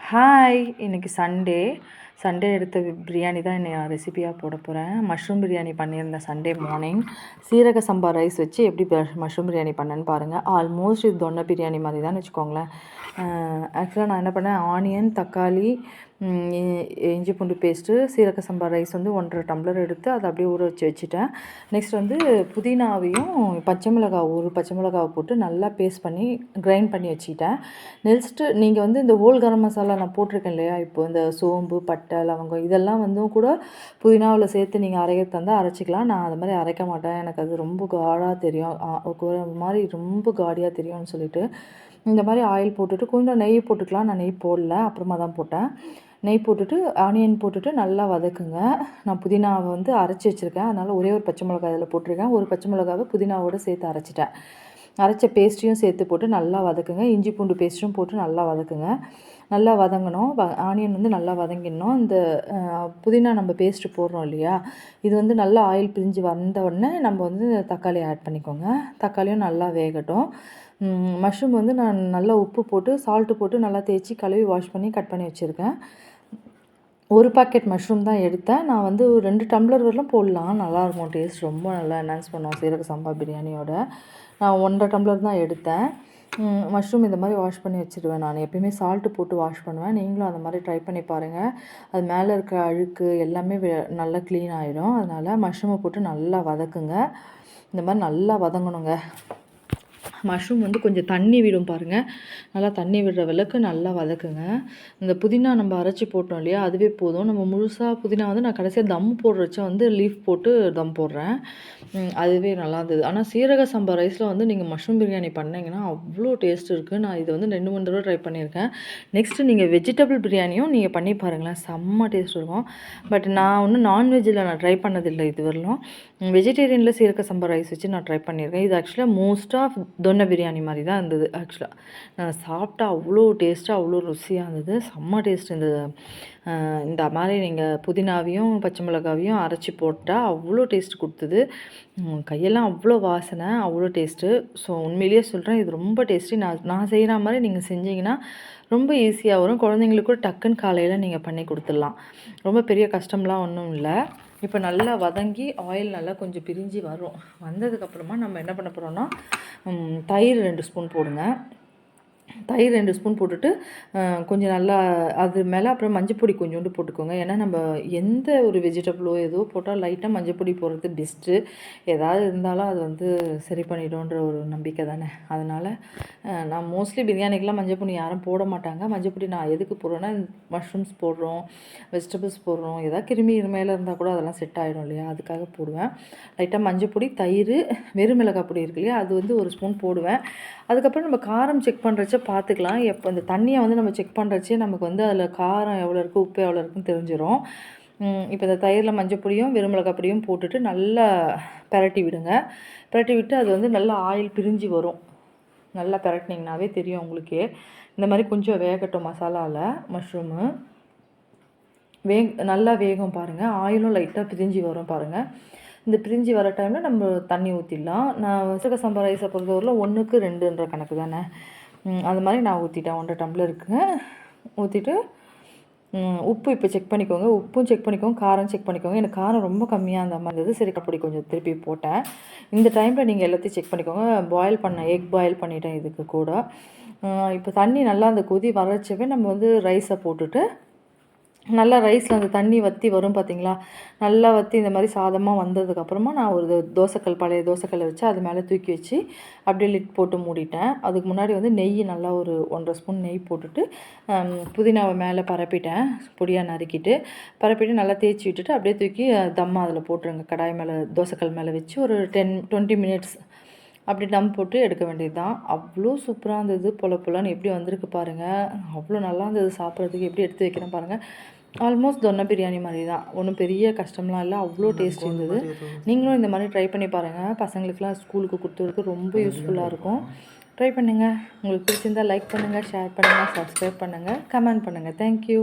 Hi, இன்றைக்கி Sunday எடுத்த பிரியாணி தான் நான் ரெசிபியாக போட போகிறேன். மஷ்ரூம் பிரியாணி பண்ணியிருந்தேன் சண்டே மார்னிங். சீரக சம்பா ரைஸ் வச்சு எப்படி மஷ்ரூம் பிரியாணி பண்ணேன்னு பாருங்கள். ஆல்மோஸ்ட் இது தொன்னை பிரியாணி மாதிரி தான் வச்சுக்கோங்களேன். ஆக்சுவலாக நான் என்ன பண்ணேன், ஆனியன், தக்காளி, இஞ்சி பூண்டு பேஸ்ட்டு, சீரக சம்பா ரைஸ் வந்து 1.5 டம்ளர் எடுத்து அதை அப்படியே ஊற வச்சுட்டேன். நெக்ஸ்ட் வந்து புதினாவையும் ஒரு பச்சை மிளகாவை போட்டு நல்லா பேஸ்ட் பண்ணி கிரைண்ட் பண்ணி வச்சுக்கிட்டேன். நெக்ஸ்ட்டு நீங்கள் வந்து இந்த ஹோல் கரம் மசாலா நான் போட்டிருக்கேன் இல்லையா, இப்போ இந்த சோம்பு, பட்டை, லவங்கம் இதெல்லாம் வந்து கூட புதினாவில் சேர்த்து நீங்கள் அரைக்க தந்தால் அரைச்சிக்கலாம். நான் அது மாதிரி அரைக்க மாட்டேன், எனக்கு அது ரொம்ப காடாக தெரியும், ஒரு மாதிரி ரொம்ப காடியாக தெரியும்னு சொல்லிட்டு இந்த மாதிரி ஆயில் போட்டுட்டு கொஞ்சம் நெய் போட்டுக்கலாம். நான் நெய் போடல, அப்புறமா தான் போட்டேன். நெய் போட்டுட்டு ஆனியன் போட்டுட்டு நல்லா வதக்குங்க. நான் புதினாவை வந்து அரைச்சி வச்சுருக்கேன், அதனால் ஒரே ஒரு பச்சை மிளகாய் அதில் போட்டிருக்கேன். ஒரு பச்சை மிளகாவை புதினாவோடு சேர்த்து அரைச்சிட்டேன். அரைச்ச பேஸ்ட்டையும் சேர்த்து போட்டு நல்லா வதக்குங்க. இஞ்சி பூண்டு பேஸ்ட்டும் போட்டு நல்லா வதக்குங்க. நல்லா வதங்கணும். ஆனியன் வந்து நல்லா வதங்கிடணும். இந்த புதினா நம்ம பேஸ்ட்டு போடுறோம் இல்லையா, இது வந்து நல்லா ஆயில் பிரிஞ்சு வந்த உடனே நம்ம வந்து தக்காளி ஆட் பண்ணிக்கோங்க. தக்காளியும் நல்லா வேகட்டும். மஷ்ரூம் வந்து நான் நல்லா உப்பு போட்டு சால்ட்டு போட்டு நல்லா தேய்ச்சி கழுவி வாஷ் பண்ணி கட் பண்ணி வச்சுருக்கேன். ஒரு பாக்கெட் மஷ்ரூம் தான் எடுத்தேன். நான் வந்து 2 டம்ளர் வரலாம் போடலாம், நல்லாயிருக்கும், டேஸ்ட் ரொம்ப நல்லா என்ஹான்ஸ் பண்ணுவோம் சீரக சம்பா பிரியாணியோட. நான் 1.5 டம்ளர் தான் எடுத்தேன். மஷ்ரூம் இந்த மாதிரி வாஷ் பண்ணி வச்சுடுவேன். நான் எப்பயுமே சால்ட்டு போட்டு வாஷ் பண்ணுவேன். நீங்களும் அந்த மாதிரி ட்ரை பண்ணி பாருங்கள். அது மேலே இருக்க அழுக்கு எல்லாமே நல்லா க்ளீன் ஆகிடும். அதனால் மஷ்ரூமை போட்டு நல்லா வதக்குங்க. இந்த மாதிரி நல்லா வதங்கணுங்க. மஷ்ரூம் வந்து கொஞ்சம் தண்ணி விடும் பாருங்கள், நல்லா தண்ணி விடுற அளவுக்கு நல்லா வதக்குங்க. இந்த புதினா நம்ம அரைச்சி போட்டோம் இல்லையா, அதுவே போதும். நம்ம முழுசாக புதினா வந்து நான் கடைசியாக தம் போடுறச்ச வந்து லீஃப் போட்டு தம் போடுறேன், அதுவே நல்லா இருந்தது. ஆனால் சீரக சம்பா ரைஸில் வந்து நீங்கள் மஷ்ரூம் பிரியாணி பண்ணிங்கன்னா அவ்வளோ டேஸ்ட் இருக்குது. நான் இதை வந்து 2-3 தடவை ட்ரை பண்ணியிருக்கேன். நெக்ஸ்ட்டு நீங்கள் வெஜிடபிள் பிரியாணியும் நீங்கள் பண்ணி பாருங்களேன், செம்ம டேஸ்ட் இருக்கும். பட் நான் ஒன்றும் நான்வெஜ்ஜில் நான் ட்ரை பண்ணதில்லை இது வரலும். வெஜிடேரியனில் சீரக சம்பா ரைஸ் வச்சு நான் ட்ரை பண்ணியிருக்கேன். இது ஆக்சுவலாக மோஸ்ட் ஆஃப் தொன்னை பிரியாணி மாதிரி தான் இருந்தது. ஆக்சுவலாக நான் சாப்பிட்டா அவ்வளோ டேஸ்ட்டாக அவ்வளோ ருசியாக இருந்தது, செம்ம டேஸ்ட் இருந்தது. இந்த மாதிரி நீங்கள் புதினாவையும் பச்சை மிளகாவையும் அரைச்சி போட்டால் அவ்வளோ டேஸ்ட் கொடுத்தது. கையெல்லாம் அவ்வளோ வாசனை, அவ்வளோ டேஸ்ட்டு. ஸோ உண்மையிலேயே சொல்கிறேன், இது ரொம்ப டேஸ்ட்டி. நான் செய்கிற மாதிரி நீங்கள் செஞ்சீங்கன்னா ரொம்ப ஈஸியாக வரும். குழந்தைங்களுக்கு கூட டக்குன்னு காலையில் நீங்கள் பண்ணி கொடுத்துடலாம். ரொம்ப பெரிய கஷ்டம்லாம் ஒன்றும் இல்லை. இப்போ நல்லா வதங்கி ஆயில் நல்லா கொஞ்சம் பிரிஞ்சு வரும். வந்ததுக்கப்புறமா நம்ம என்ன பண்ண போகிறோன்னா, தயிர் 2 ஸ்பூன் போடுங்க. தயிர் 2 ஸ்பூன் போட்டுட்டு கொஞ்சம் நல்லா அது மேலே அப்புறம் மஞ்சப்பொடி கொஞ்சோண்டு போட்டுக்கோங்க. ஏன்னா நம்ம எந்த ஒரு வெஜிடபிளோ ஏதோ போட்டால் லைட்டாக மஞ்சப்பொடி போடுறது பெஸ்ட்டு. ஏதாவது இருந்தாலும் அது வந்து சரி பண்ணிடும்ன்ற ஒரு நம்பிக்கை தானே. அதனால் நான் மோஸ்ட்லி பிரியாணிக்கெலாம் மஞ்சப்பொடி யாரும் போட மாட்டாங்க. மஞ்சப்பொடி நான் எதுக்கு போடுறேன்னா, மஷ்ரூம்ஸ் போடுறோம், வெஜிடபிள்ஸ் போடுறோம், ஏதாவது கிருமி மேலே இருந்தால் கூட அதெல்லாம் செட் ஆகிடும் இல்லையா, அதுக்காக போடுவேன். லைட்டாக மஞ்சப்பொடி, தயிர், வெறும் மிளகாய் பொடி இருக்கு இல்லையா, அது வந்து 1 ஸ்பூன் போடுவேன். அதுக்கப்புறம் நம்ம காரம் செக் பண்ணுறச்ச பார்த்துக்கலாம். எப்போ இந்த தண்ணியை வந்து நம்ம செக் பண்ணுறச்சே நமக்கு வந்து அதில் காரம் எவ்வளோ இருக்குது, உப்பு எவ்வளோ இருக்குன்னு தெரிஞ்சிடும். இப்போ இந்த தயிரில் மஞ்சப்பொடியும் வெறும் மிளகாய் பொடியும் போட்டுட்டு நல்லா பிரட்டி விடுங்க. பிரட்டி விட்டு அது வந்து நல்லா ஆயில் பிரிஞ்சு வரும். நல்லா பிரட்டினீங்கனாவே தெரியும் உங்களுக்கே. இந்த மாதிரி கொஞ்சம் வேகட்டும் மசாலாவில் மஷ்ரூமு. நல்லா வேகும் பாருங்கள். ஆயிலும் லைட்டாக பிரிஞ்சு வரும் பாருங்கள். இந்த பிரிஞ்சு வர டைமில் நம்ம தண்ணி ஊற்றிடலாம். நான் சீரக சம்பா ரைஸை பொறுத்தவரையில் 1க்கு 2ன்ற கணக்கு தானே, அது மாதிரி நான் ஊற்றிட்டேன். 1.5 டம்ளருக்கு ஊற்றிட்டு உப்பு இப்போ செக் பண்ணிக்கோங்க. உப்பும் செக் பண்ணிக்கோங்க, காரம் செக் பண்ணிக்கோங்க. எனக்கு காரம் ரொம்ப கம்மியாக அந்த மாதிரி இருந்தது. சரி, பொடி கொஞ்சம் திருப்பி போட்டேன். இந்த டைமில் நீங்கள் எல்லாத்தையும் செக் பண்ணிக்கோங்க. எக் பாயில் பண்ணிட்டேன் இதுக்கு கூட. இப்போ தண்ணி நல்லா அந்த கொதி வரைச்சவே நம்ம வந்து ரைஸை போட்டுட்டு நல்லா ரைஸில் அந்த தண்ணி வற்றி வரும் பார்த்தீங்களா, நல்லா வற்றி இந்த மாதிரி சாதமாக வந்ததுக்கப்புறமா நான் ஒரு பழைய தோசைக்கல்லை வச்சு அது மேலே தூக்கி வச்சு அப்படியே லிட் போட்டு மூடிட்டேன். அதுக்கு முன்னாடி வந்து நெய் நல்லா ஒரு 1.5 ஸ்பூன் நெய் போட்டுட்டு புதினாவை மேலே பரப்பிட்டேன், பொடியாக பரப்பிட்டு நல்லா தேய்ச்சி விட்டுட்டு அப்படியே தூக்கி தம்மா அதில் போட்டுருங்க. கடாய் மேலே தோசைக்கல் மேலே வச்சு ஒரு 10-20 மினிட்ஸ் அப்படி தம் போட்டு எடுக்க வேண்டியது தான். அவ்வளோ சூப்பராக இருந்தது. பொலன்னு எப்படி வந்திருக்கு பாருங்கள், அவ்வளோ நல்லா இருந்தது சாப்பிட்றதுக்கு. எப்படி எடுத்து வைக்கிறேன் பாருங்கள். ஆல்மோஸ்ட் தொன்னை பிரியாணி மாதிரி தான், ஒன்றும் பெரிய கஷ்டம்லாம் இல்லை, அவ்வளோ டேஸ்ட் இருந்தது. நீங்களும் இந்த மாதிரி ட்ரை பண்ணி பாருங்கள். பசங்களுக்குலாம் ஸ்கூலுக்கு கொடுத்துருக்கு ரொம்ப யூஸ்ஃபுல்லாக இருக்கும். ட்ரை பண்ணுங்கள். உங்களுக்கு பிடிச்சிருந்தால் லைக் பண்ணுங்கள், ஷேர் பண்ணுங்கள், சப்ஸ்கிரைப் பண்ணுங்கள், கமெண்ட் பண்ணுங்கள். தேங்க்யூ.